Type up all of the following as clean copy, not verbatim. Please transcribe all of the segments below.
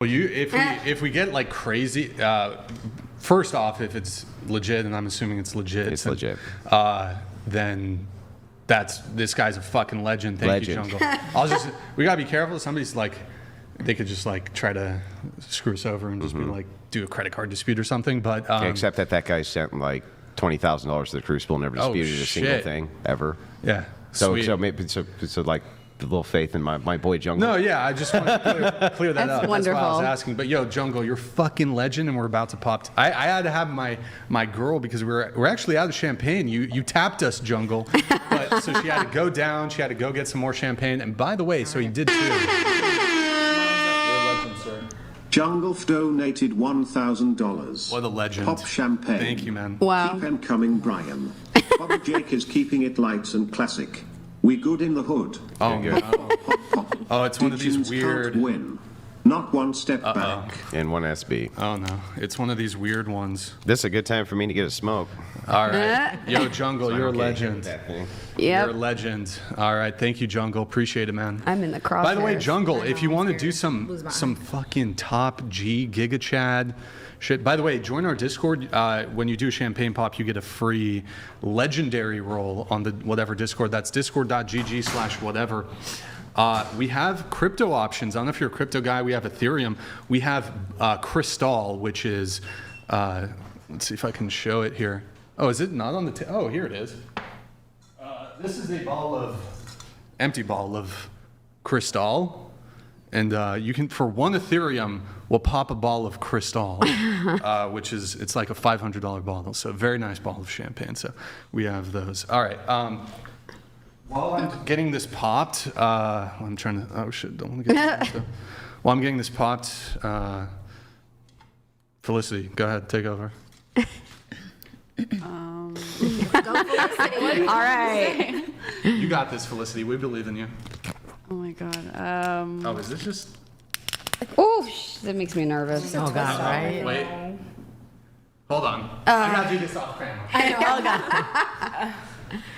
Well, if we get like crazy, first off, if it's legit, and I'm assuming it's legit, then this guy's a fucking legend. Thank you, Jungle. We gotta be careful. Somebody's like, they could just like try to screw us over and just be like, do a credit card dispute or something. But except that guy sent like $20,000 to the Crucible, never disputed a single thing ever. Yeah. So like the little faith in my boy Jungle. No, yeah, I just want to clear that up. Wonderful. That's why I was asking. But yo, Jungle, you're fucking legend, and we're about to pop. I had to have my girl because we're actually out of champagne. You tapped us, Jungle, but so she had to go down. She had to go get some more champagne. And by the way, so he did too. You're a legend, sir. Jungle donated $1,000. What a legend. Pop champagne. Thank you, man. Wow. Keep 'em coming, Brian. Bobby Jake is keeping it light and classic. We good in the hood. Oh, good. Oh, it's one of these Digins weird. Can't win. Not one step back. And one SB. Oh no, it's one of these weird ones. This is a good time for me to get a smoke. All right, yo, Jungle, you're a legend. Yeah. You're a legend. All right, thank you, Jungle. Appreciate it, man. I'm in the crosshairs. By the way, Jungle, if you want to do some fucking top G Giga Chad shit. By the way, join our Discord. When you do a champagne pop, you get a free legendary roll on the whatever Discord. That's discord.gg/whatever. We have crypto options. I don't know if you're a crypto guy. We have Ethereum. We have Crystal, which is, let's see if I can show it here. Oh, is it not on the oh, here it is. This is a empty ball of Crystal. And you can, for one Ethereum, we'll pop a ball of Crystal, which is, it's like a $500 bottle. So a very nice bottle of champagne. So we have those. All right. While I'm getting this popped, I'm trying to, oh shit, don't want to get this. While I'm getting this popped, Felicity, go ahead, take over. All right. You got this, Felicity. We believe in you. Oh my god. Oh, is this just? Ooh, that makes me nervous. Oh God, right? Wait. Hold on. I gotta do this off camera. Oh God.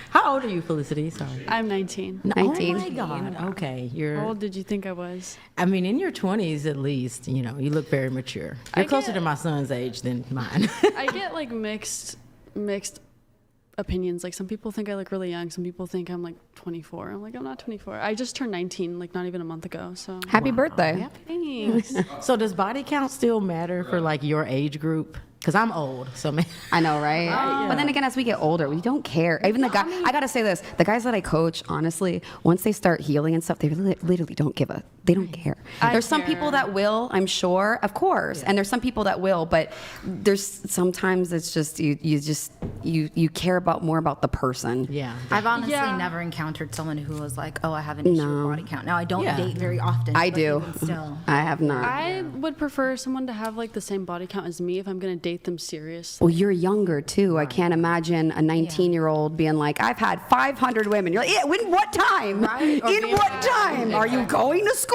How old are you, Felicity? Sorry. I'm 19. 19. Oh my God. Okay, How old did you think I was? I mean, in your 20s at least. You know, you look very mature. You're closer to my son's age than mine. I get like mixed opinions. Like some people think I look really young. Some people think I'm like 24. I'm like, I'm not 24. I just turned 19 like not even a month ago. So Happy birthday. thanks. So does body count still matter for like your age group? Because I'm old, so I know, right? Yeah. But then again, as we get older, we don't care. Even the guy, I gotta say this: the guys that I coach, honestly, once they start healing and stuff, they literally don't give a. They don't care. There's some people that will, I'm sure, of course, and there's some people that will, but there's sometimes it's just you care about more about the person. yeah. I've honestly never encountered someone who was like, oh, I have an issue with body count. Now, I don't date very often. I but do. even Still. I have not. I would prefer someone to have like the same body count as me if I'm gonna date them seriously. Well, you're younger too. I can't imagine a 19-year-old being like, I've had 500 women. You're like, yeah, in what time? Right? In what time? Are you going to school?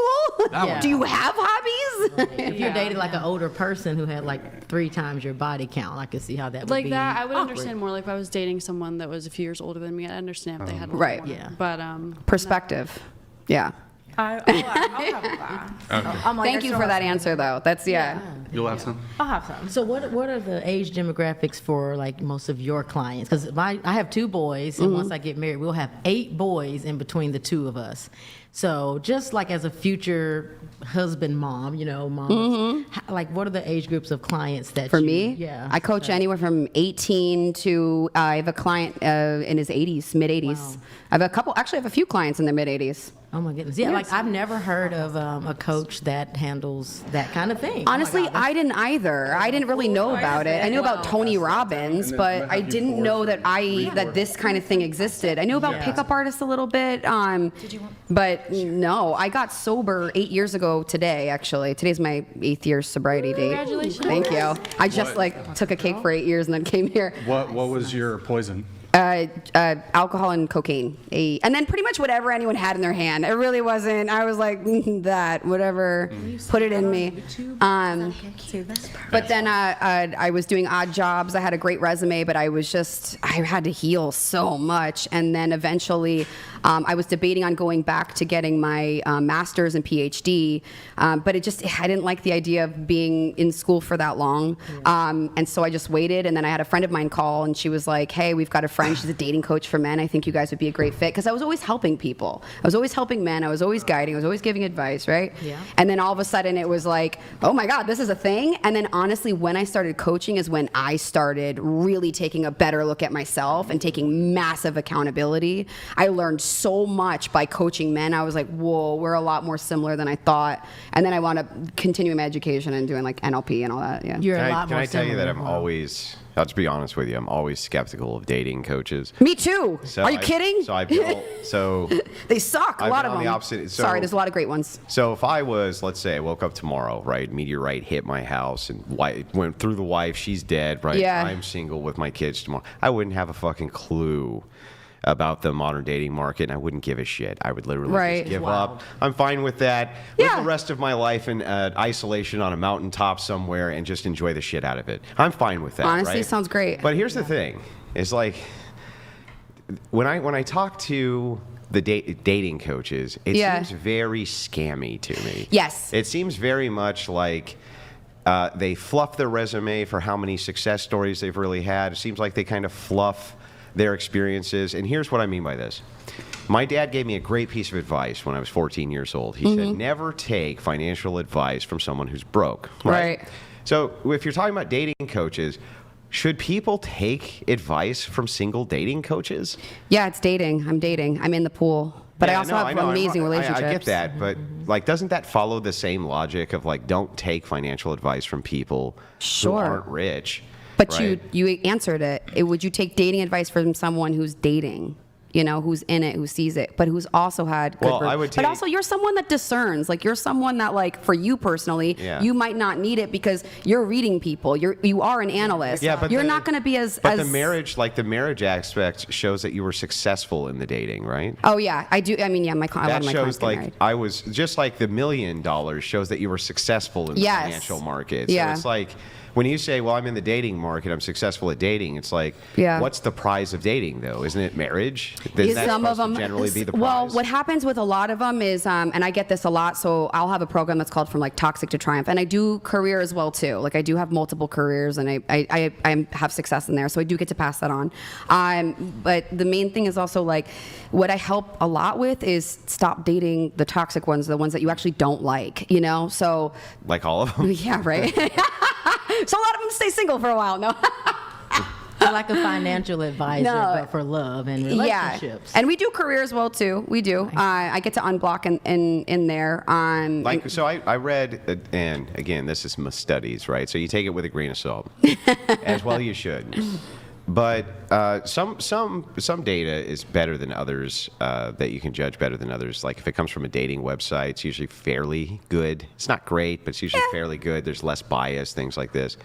Yeah. Do you have hobbies? If you're dating like an older person who had like 3 times your body count, I could see how that would Like be that, I would awkward. understand more. Like if I was dating someone that was a few years older than me, I'd understand if they had more. Right. Yeah. But Perspective. Yeah. I'll have that. I'm like, Thank you for that answer, though. That's, yeah. You'll have some? I'll have some. So what are the age demographics for like most of your clients? Because I have 2 boys, and once I get married, we'll have 8 boys in between the 2 of us. So just like as a future husband, mom, you know, like what are the age groups of clients that For you, me, yeah, I coach anywhere from 18 to I have a client in his 80s, mid 80s. Wow. I have a few clients in their mid 80s. Oh my goodness. Yeah, like I've never heard of a coach that handles that kind of thing. Honestly, I didn't either. I didn't really know about it. I knew about Tony Robbins, but I didn't know that that this kind of thing existed. I knew about pickup artists a little bit, but no, I got sober 8 years ago today, actually. Today's my 8th year sobriety date. Congratulations. Thank you. I just took a cake for 8 years and then came here. What was your poison? Alcohol and cocaine, and then pretty much whatever anyone had in their hand. It really wasn't. I was like that, whatever, put it in me. But then I was doing odd jobs. I had a great resume, but I had to heal so much. And then eventually, I was debating on going back to getting my master's and PhD, but I didn't like the idea of being in school for that long. And so I just waited, and then I had a friend of mine call, and she was like, hey, we've got a friend, she's a dating coach for men. I think you guys would be a great fit. Because I was always helping people. I was always helping men. I was always guiding. I was always giving advice, right? Yeah. And then all of a sudden it was like, oh my God, this is a thing. And then honestly, when I started coaching is when I started really taking a better look at myself and taking massive accountability. I learned so much by coaching men. I was like, whoa, we're a lot more similar than I thought. And then I wound up continuing my education and doing like NLP and all that. Yeah. You're a Can lot more I tell you similar. that I'm always, I'll just be honest with you, I'm always skeptical of dating coaches. Me too. So Are you kidding? They suck. A lot of on them. the opposite. Sorry, there's a lot of great ones. So if I was, let's say I woke up tomorrow, right, meteorite hit my house and went through the wife, she's dead, right? Yeah. I'm single with my kids tomorrow. I wouldn't have a fucking clue about the modern dating market, and I wouldn't give a shit. I would literally just give up. I'm fine with that. Live the rest of my life in isolation on a mountaintop somewhere and just enjoy the shit out of it. I'm fine with that. Honestly, right? sounds great. But here's the thing: is like when I talk to the dating coaches, it seems very scammy to me. Yes. It seems very much like they fluff their resume for how many success stories they've really had. It seems like they kind of fluff their experiences. And here's what I mean by this. My dad gave me a great piece of advice when I was 14 years old. He said, never take financial advice from someone who's broke. Right? So if you're talking about dating coaches, should people take advice from single dating coaches? Yeah, it's dating. I'm dating. I'm in the pool. But I also have amazing relationships. I get that, but like, doesn't that follow the same logic of like, don't take financial advice from people who aren't rich? But right? you answered it. Would you take dating advice from someone who's dating? You know, who's in it, who sees it, but who's also had good I would but also you're someone that discerns. Like, you're someone that, like, for you personally, you might not need it because you're reading people. You are an analyst. Yeah, but you're not going to be as the marriage aspect shows that you were successful in the dating, right? Oh yeah, I do. I mean, yeah, that shows like I was just like the $1 million shows that you were successful in the financial market. So it's like, when you say, well, I'm in the dating market, I'm successful at dating, it's like, what's the prize of dating, though? Isn't it marriage? Some of them generally be the prize? Well, what happens with a lot of them is, and I get this a lot, so I'll have a program that's called From like Toxic to Triumph, and I do career as well, too. Like, I do have multiple careers, and I have success in there, so I do get to pass that on. But the main thing is also, like, what I help a lot with is stop dating the toxic ones, the ones that you actually don't like, you know? So, like all of them? Yeah, right. So a lot of them stay single for a while. No. Like a financial advisor, but for love and relationships. And we do career as well too. We do. Nice. I get to unblock in there. So I read, and again, this is my studies, right? So you take it with a grain of salt, as well you should. But some data is better than others, that you can judge better than others. Like if it comes from a dating website, it's usually fairly good. It's not great, but it's usually fairly good. There's less bias, things like this.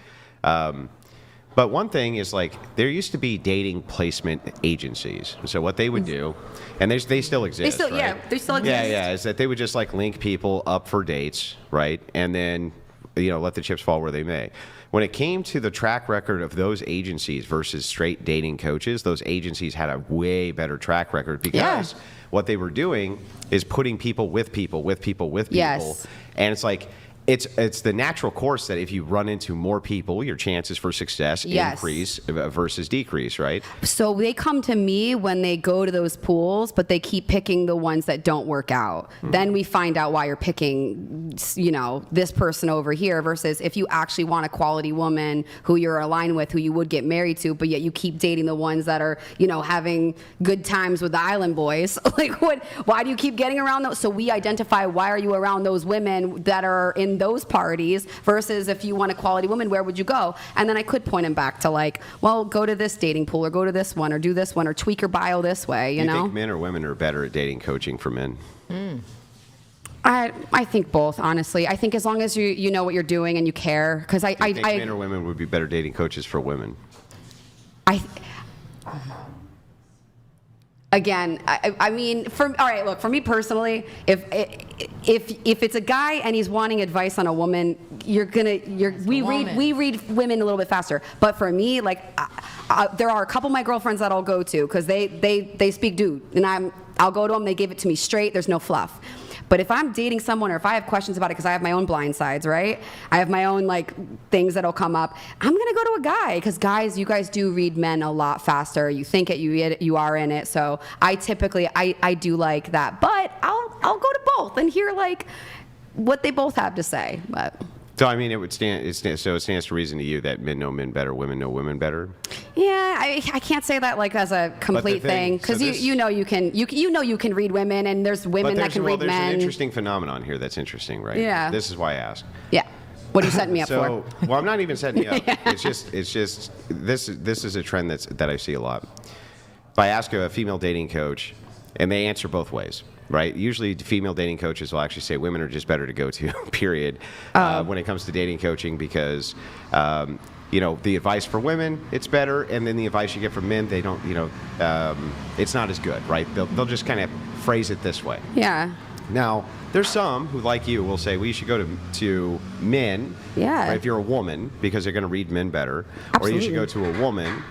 But one thing is, like, there used to be dating placement agencies. So what they would do, and they still exist, right? Yeah, they still exist. Yeah, is that they would just like link people up for dates, right? And then, let the chips fall where they may. When it came to the track record of those agencies versus straight dating coaches, those agencies had a way better track record because what they were doing is putting people with people with people with people. Yes. And it's like, it's the natural course that if you run into more people, your chances for success increase versus decrease, right? So they come to me when they go to those pools, but they keep picking the ones that don't work out. Then we find out why you're picking, this person over here versus if you actually want a quality woman who you're aligned with, who you would get married to, but yet you keep dating the ones that are, having good times with the island boys. Like, why do you keep getting around those? So we identify, why are you around those women that are in those parties versus if you want a quality woman, where would you go? And then I could point him back to, like, well, go to this dating pool or go to this one or do this one or tweak your bio this way, you know? Do you think men or women are better at dating coaching for men? I think both, honestly. I think as long as you know what you're doing and you care, because I think men or women would be better dating coaches for women? Again, I mean, for me personally, if it's a guy and he's wanting advice on a woman, we read women a little bit faster. But for me, like, there are a couple of my girlfriends that I'll go to because they speak dude, and I'll go to them, they give it to me straight, there's no fluff. But if I'm dating someone or if I have questions about it, because I have my own blind sides, right? I have my own like things that'll come up. I'm gonna go to a guy because guys, you guys do read men a lot faster. You think it, you are in it. So I typically I do like that, but I'll go to both and hear like what they both have to say. But So I mean, it stands to reason to you that men know men better, women know women better. yeah, I can't say that like as a complete thing because you know you can read women and there's women that can read there's men. an interesting phenomenon here that's interesting, right? Yeah. This is why I asked. Yeah. What are you setting me up So, for? well, I'm not even setting you up. It's just this is a trend that I see a lot. If I ask a female dating coach, and they answer both ways, right? Usually, female dating coaches will actually say women are just better to go to, period, when it comes to dating coaching because, the advice for women, it's better, and then the advice you get from men, they don't, it's not as good, right? They'll just kind of phrase it this way. Yeah. Now, there's some who, like you, will say, well, you should go to men, Yeah. right, if you're a woman, because they're going to read men better. Absolutely. Or you should go to a woman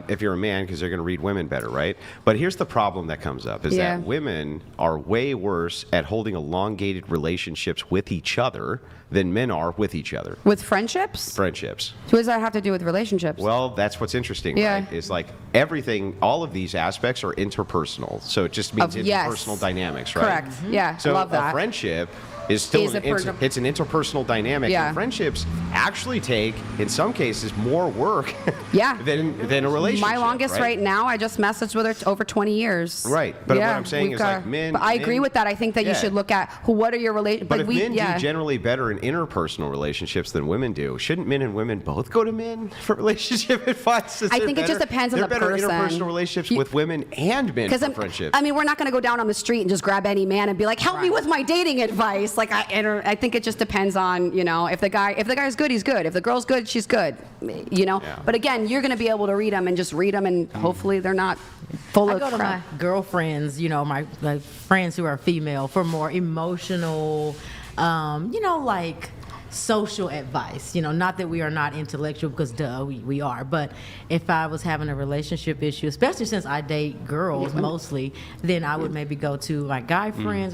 if you're a man, because they're going to read women better, right? But here's the problem that comes up, is Yeah. that women are way worse at holding elongated relationships with each other than men are with each other. With friendships? Friendships. What does that have to do with relationships? Well, that's what's interesting, Yeah. right? It's like everything, all of these aspects are interpersonal. So it just means Yes. interpersonal dynamics, right? Correct. Yeah, So I love that. a friendship is still Is it's an interpersonal dynamic. Yeah. And friendships actually take, in some cases, more work Yeah. than a relationship. My longest right now, I just messaged with her over 20 years. Right. But what Yeah, I'm saying we've is got- like men. But I agree men- with that. I think that you Yeah. should look at what are your relations. But if men do generally better in interpersonal relationships than women do, shouldn't men and women both go to men for relationship advice? I think it just depends on the They're better person. interpersonal relationships with women and men for friendships. I mean, we're not going to go down on the street and just grab any man and be like, "Help me with my dating advice." Like, I think it just depends on if the guy's good, he's good. If the girl's good, she's good. Yeah. But again, you're going to be able to read them and just read them, and hopefully they're not full I of go to my crap. girlfriends, my friends who are female, for more emotional, like social advice. Not that we are not intellectual, because duh, we are. But if I was having a relationship issue, especially since I date girls mostly, then I would maybe go to my guy friends.